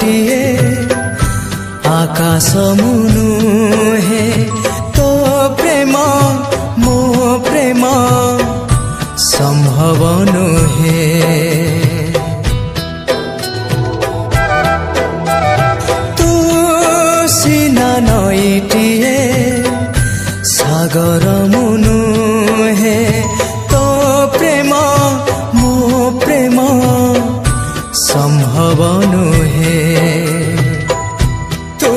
নইটিয়ে আকাশ মুনুহে তো প্রেম মো প্রেম সম্ভব নুহে। তু সিনা নইটিয়ে সাগর মুনুহে তো প্রেম মো প্রেম সম্ভব নুহে। তু